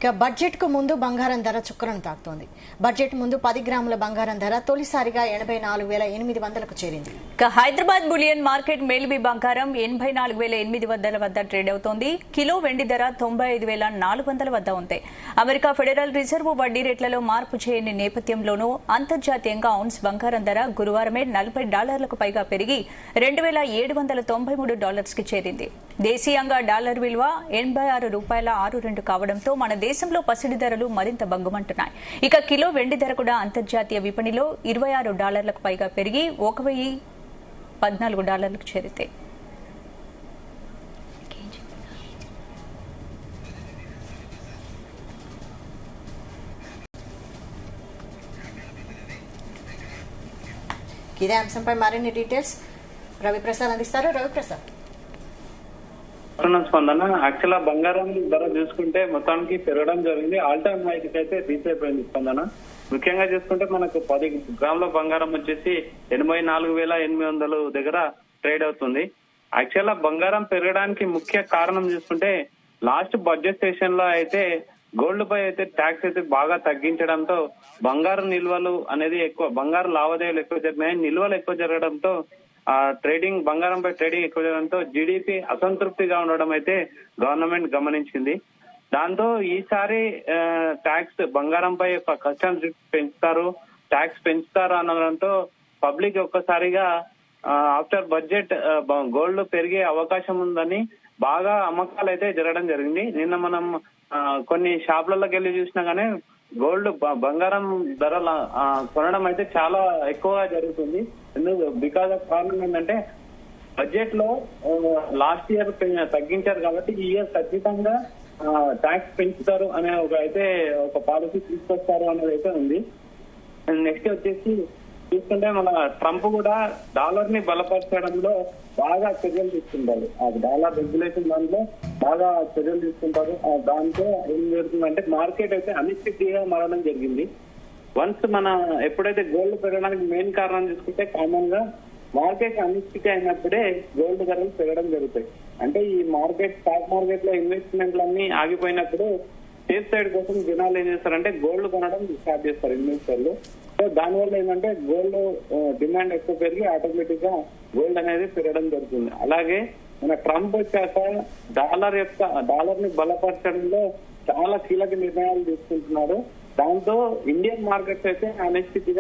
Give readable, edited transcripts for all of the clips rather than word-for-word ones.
ఇక బడ్జెట్ కు ముందు బంగారం ధర చుక్కలను తాకుతోంది. బడ్జెట్ ముందు 10 గ్రాముల బంగారం ధర తొలిసారిగా 84,800కు చేరింది. ఇక హైదరాబాద్ బులియన్ మార్కెట్ మేల్బీ బంగారం 84,800 వద్ద ట్రేడ్ అవుతోంది. కిలో వెండి ధర 95,400 వద్ద ఉంది. అమెరికా ఫెడరల్ రిజర్వ్ వడ్డీ రేట్లలో మార్పు చేయని నేపథ్యంలోనూ అంతర్జాతీయంగా ఔన్స్ బంగారం ధర గురువారమే $40లకు పైగా పెరిగి $2,793 కి చేరింది. దేశీయంగా డాలర్ విలువ $86.62 కావడంతో మన దేశంలో పసిడి ధరలు మరింత బగ్గుమంటున్నాయి. ఇక కిలో వెండి ధర కూడా అంతర్జాతీయ విపణిలో $26లకు పైగా పెరిగి $1,014కు చేరింది. ఇదే అంశంపై మరిన్ని డీటెయిల్స్ రవిప్రసాద్ అందిస్తారు. రవిప్రసాద్, స్పందన యాక్చువల్ బంగారం ధర చూసుకుంటే మొత్తానికి పెరగడం జరిగింది. ఆల్ టైమ్ హైకి అయితే రీచ్ అయిపోయింది స్పందన. ముఖ్యంగా చూసుకుంటే మనకు 10 గ్రాముల బంగారం వచ్చేసి 84,800 దగ్గర ట్రేడ్ అవుతుంది. యాక్చువల్ బంగారం పెరగడానికి ముఖ్య కారణం చూసుకుంటే లాస్ట్ బడ్జెట్ సెషన్ లో అయితే గోల్డ్ పై అయితే ట్యాక్స్ అయితే బాగా తగ్గించడంతో బంగారు నిల్వలు అనేది ఎక్కువ, బంగారు లావాదేవీలు ఎక్కువ జరిగినాయి. నిల్వలు ఎక్కువ జరగడంతో ట్రేడింగ్ బంగారంపై ట్రేడింగ్ ఎక్కువ చేయడంతో జీడీపీ అసంతృప్తిగా ఉండడం అయితే గవర్నమెంట్ గమనించింది. దాంతో ఈసారి ట్యాక్స్ బంగారంపై కస్టమ్స్ ట్యాక్స్ పెంచుతారు అనడంతో పబ్లిక్ ఒక్కసారిగా ఆఫ్టర్ బడ్జెట్ గోల్డ్ పెరిగే అవకాశం ఉందని బాగా అమ్మకాలు అయితే జరగడం జరిగింది. నిన్న మనం కొన్ని షాపులలోకి వెళ్ళి చూసినా గానీ గోల్డ్ బంగారం ధరల కొనడం అయితే చాలా ఎక్కువగా జరుగుతుంది. బికాజ్ ఆఫ్ కారణం ఏంటంటే బడ్జెట్ లో లాస్ట్ ఇయర్ తగ్గించారు కాబట్టి ఈ ఇయర్ ఖచ్చితంగా ట్యాక్స్ పెంచుతారు అనే ఒక పాలసీ తీసుకొస్తారు అనేది అయితే ఉంది. నెక్స్ట్ వచ్చేసి చూసుకుంటే మన ట్రంప్ కూడా డాలర్ ని బలపరచడంలో బాగా చర్యలు తీసుకుంటారు. ఆ డాలర్ రెగ్యులేషన్ దాంట్లో బాగా చర్యలు తీసుకుంటారు. దాంతో ఏం జరుగుతుందంటే మార్కెట్ అయితే అనిశ్చితిగా మారడం జరిగింది. వన్స్ మన ఎప్పుడైతే గోల్డ్ పెరగడానికి మెయిన్ కారణం చూసుకుంటే కామన్ గా మార్కెట్ అనిశ్చితి అయినప్పుడే గోల్డ్ ధరలు పెరగడం జరుగుతాయి. అంటే ఈ స్టాక్ మార్కెట్ లో ఇన్వెస్ట్మెంట్లన్నీ ఆగిపోయినప్పుడు సేఫ్ సైడ్ కోసం జనాలు ఏం చేస్తారంటే గోల్డ్ కొనడం స్టార్ట్ చేస్తారు ఇన్వెస్టర్లు. సో దానివల్ల ఏంటంటే గోల్డ్ డిమాండ్ ఎక్కువ పెరిగి ఆటోమేటిక్ గా గోల్డ్ అనేది పెరగడం జరుగుతుంది. అలాగే మన ట్రంప్ వచ్చాక డాలర్ ని బలపరచడంలో చాలా కీలక నిర్ణయాలు తీసుకుంటున్నారు. దాంతో ఇండియన్ మార్కెట్స్ అయితే అనిశ్చితి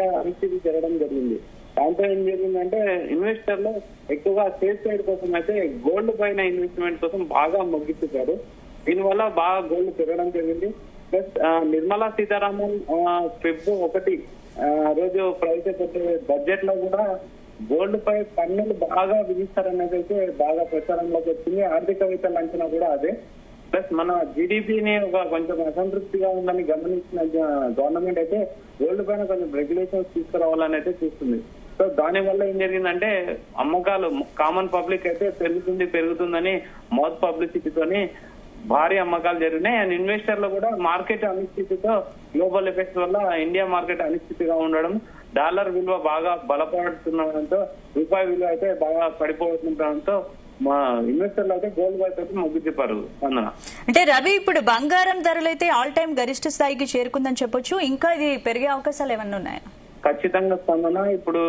జరగడం జరిగింది. దాంతో ఏం జరిగిందంటే ఇన్వెస్టర్లు ఎక్కువగా సేఫ్ సైడ్ కోసం అయితే గోల్డ్ పైన ఇన్వెస్ట్మెంట్ కోసం బాగా మొగ్గిస్తారు. దీనివల్ల బాగా గోల్డ్ పెరగడం జరిగింది. ప్లస్ నిర్మలా సీతారామన్ Feb 1 రోజు ప్రవేశపెట్టే బడ్జెట్ లో కూడా గోల్డ్ పై పన్నులు బాగా విధిస్తారనేది అయితే బాగా ప్రచారంలోకి వచ్చింది. ఆర్థికవేత్తల అంచనా కూడా అదే. ప్లస్ మన జీడీపీని కొంచెం అసంతృప్తిగా ఉందని గమనించిన గవర్నమెంట్ అయితే గోల్డ్ పైన కొంచెం రెగ్యులేషన్స్ తీసుకురావాలని అయితే చూస్తుంది. సో దాని వల్ల ఏం జరిగిందంటే అమ్మకాలు కామన్ పబ్లిక్ అయితే పెరుగుతుందని మౌత్ పబ్లిసిటీతోని భారీ అమ్మకాలు జరిగినాయి. అండ్ ఇన్వెస్టర్లు కూడా మార్కెట్ అనిశ్చితితో గ్లోబల్ ఎఫెక్ట్స్ వల్ల ఇండియా మార్కెట్ అనిశ్చితిగా ఉండడం, డాలర్ విలువ బాగా బలపడుతుండడంతో రూపాయి విలువ అయితే బాగా పడిపోతుండడంతో మా ఇన్వెస్టర్లు అయితే గోల్డ్ వైపు అయితే మొగ్గు చెప్పారు. అంటే రవి, ఇప్పుడు బంగారం ధరలు అయితే ఆల్ టైమ్ గరిష్ట స్థాయికి చేరుకుందని చెప్పొచ్చు. ఇంకా ఇది పెరిగే అవకాశాలు ఏమన్నా ఉన్నాయా? ఖచ్చితంగా స్పందన. ఇప్పుడు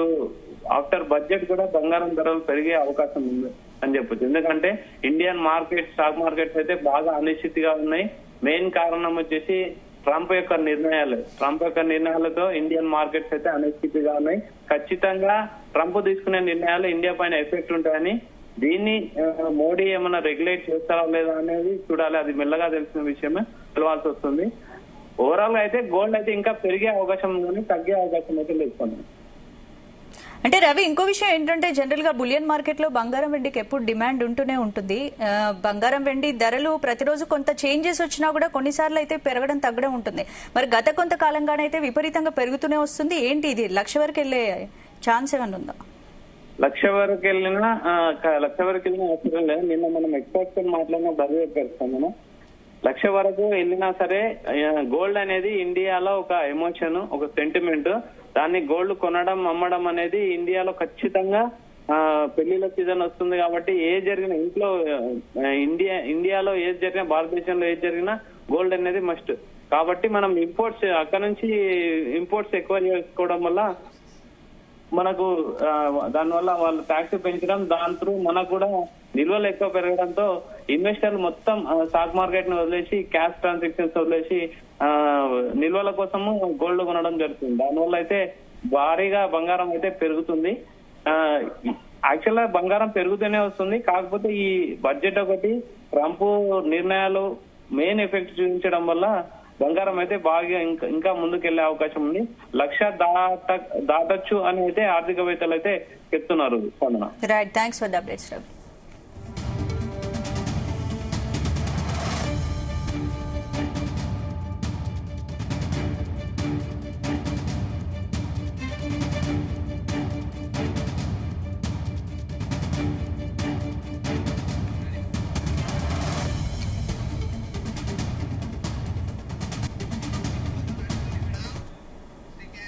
ఆఫ్టర్ బడ్జెట్ కూడా బంగారం ధరలు పెరిగే అవకాశం ఉంది అని చెప్పొచ్చు. ఎందుకంటే ఇండియన్ స్టాక్ మార్కెట్స్ అయితే బాగా అనిశ్చితిగా ఉన్నాయి. మెయిన్ కారణం వచ్చేసి ట్రంప్ యొక్క నిర్ణయాలతో ఇండియన్ మార్కెట్స్ అయితే అనిశ్చితిగా ఉన్నాయి. ఖచ్చితంగా ట్రంప్ తీసుకునే నిర్ణయాలు ఇండియా పైన ఎఫెక్ట్ ఉంటాయని, దీన్ని మోడీ ఏమైనా రెగ్యులేట్ చేస్తారా లేదా అనేది చూడాలి. అది మెల్లగా తెలిసిన విషయమే, తెలవాల్సి వస్తుంది. ఓవరాల్ గా అయితే గోల్డ్ అయితే ఇంకా పెరిగే అవకాశం ఉందని, తగ్గే అవకాశం అయితే లేదు. అంటే రవి, ఇంకో విషయం ఏంటంటే జనరల్ గా బులియన్ మార్కెట్ లో బంగారం వెండికి ఎప్పుడు డిమాండ్ ఉంటూనే ఉంటుంది. బంగారం వెండి ధరలు ప్రతిరోజు కొంత చేంజెస్ వచ్చినా కూడా కొన్నిసార్లు అయితే పెరగడం తగ్గడం ఉంటుంది. మరి గత కొంతకాలంగానైతే విపరీతంగా పెరుగుతూనే వస్తుంది. ఏంటి ఇది 1,00,000 వరకు వెళ్లే ఛాన్స్ ఏమైనా ఉందా? 1,00,000 వరకు వెళ్ళినా అవసరం లేదు. నిన్న మనం ఎక్స్పర్ట్స్ తో మాట్లాడినప్పుడు అదే చెప్పేస్తాం. 1,00,000 వరకు వెళ్ళినా సరే గోల్డ్ అనేది ఇండియాలో ఒక ఎమోషన్, ఒక సెంటిమెంట్. దాన్ని గోల్డ్ కొనడం అమ్మడం అనేది ఇండియాలో ఖచ్చితంగా పెళ్లిళ్ళ సీజన్ వస్తుంది కాబట్టి ఏ జరిగినా ఇంట్లో ఇండియాలో ఏది జరిగినా భారతదేశంలో ఏది జరిగినా గోల్డ్ అనేది మస్ట్. కాబట్టి మనం ఇంపోర్ట్స్ అక్కడ నుంచి ఇంపోర్ట్స్ ఎక్కువ చేసుకోవడం వల్ల మనకు దానివల్ల వాళ్ళు ట్యాక్స్ పెంచడం, దాని త్రూ మనకు కూడా నిల్వలు ఎక్కువ పెరగడంతో ఇన్వెస్టర్లు మొత్తం స్టాక్ మార్కెట్ ని వదిలేసి, క్యాష్ ట్రాన్సాక్షన్స్ వదిలేసి నిల్వల కోసము గోల్డ్ కొనడం జరుగుతుంది. దానివల్ల అయితే భారీగా బంగారం అయితే పెరుగుతుంది. యాక్చువల్ గా బంగారం పెరుగుతూనే వస్తుంది. కాకపోతే ఈ బడ్జెట్ ఒకటి, ట్రంప్ నిర్ణయాలు మెయిన్ ఎఫెక్ట్ చూపించడం వల్ల బంగారం అయితే బాగా ఇంకా ముందుకెళ్లే అవకాశం ఉంది. 1,00,000 దాటొచ్చు అని అయితే ఆర్థికవేత్తలు అయితే చెప్తున్నారు. Right, thanks for the updates Ravi.